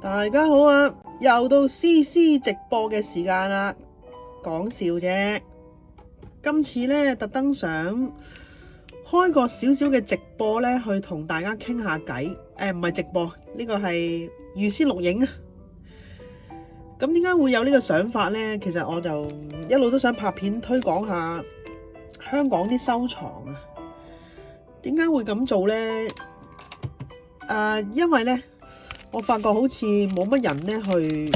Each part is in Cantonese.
大家好啊，又到CC直播嘅時間啦，講笑啫。今次呢，特登想開個少少嘅直播呢，去同大家傾下偈。唔係直播，呢個係預先錄影啊。咁點解會有呢個想法呢？其實我就一路都想拍片推廣下香港啲收藏啊。點解會咁做呢？因為呢，我發覺好似冇乜人呢去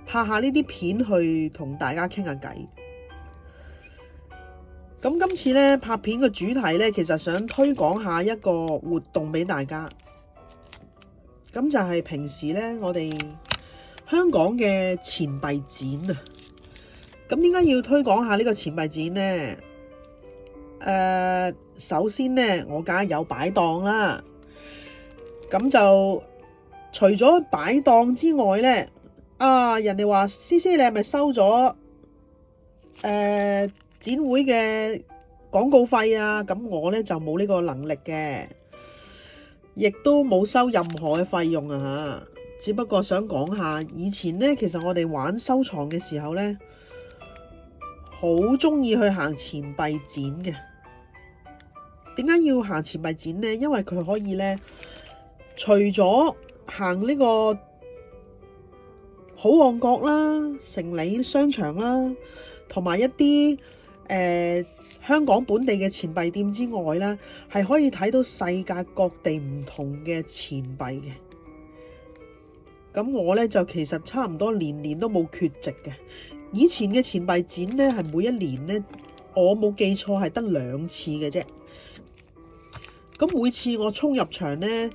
拍下呢啲片去同大家傾下偈。咁今次呢，拍片嘅主題呢，其實想推廣下一個活動俾大家。咁就係平時呢，我哋香港嘅錢幣展啊。咁點解要推廣下呢個錢幣展呢？首先呢，我梗係有擺檔啦。咁就除咗擺檔之外呢，人哋話CC你係咪收咗展會嘅廣告費啊？咁我呢就冇呢個能力嘅，亦都冇收任何嘅費用啊吓。只不過想講下，以前呢，其實我哋玩收藏嘅時候呢，好中意去行錢幣展嘅。點解要行錢幣展呢？因為佢可以呢，除咗行呢個好旺角啦、城里商場啦，同埋一啲香港本地嘅錢幣店之外啦，係可以睇到世界各地唔同嘅錢幣嘅。咁我呢，就其實差唔多年年都冇缺席嘅。以前嘅錢幣展呢，係每一年呢，我冇記錯係得2次嘅啫。咁每次我衝入場呢，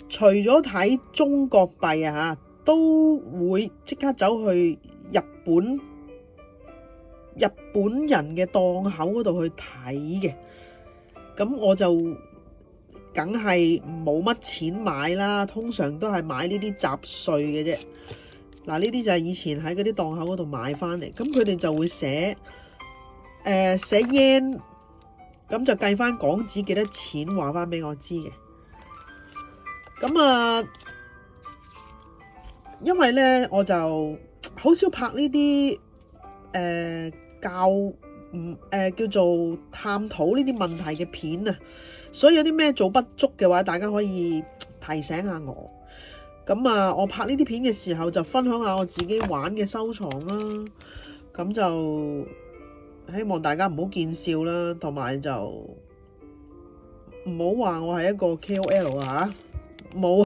除咗睇中國幣啊，都會即刻走去日本人嘅檔口嗰度去睇嘅。咁我就梗係冇乜錢買啦，通常都係買呢啲雜碎嘅啫。嗱，呢啲就係以前喺嗰啲檔口嗰度買翻嚟。咁佢哋就會寫yen，咁就計翻港紙幾多錢，話翻俾我知嘅。咁因為咧我就好少拍呢啲叫做探討呢啲問題嘅片啊，所以有啲咩做不足嘅話，大家可以提醒下我。咁我拍呢啲片嘅時候就分享下我自己玩嘅收藏啦。咁就希望大家唔好見笑啦，同埋就唔好話我係一個 KOL 啊，冇。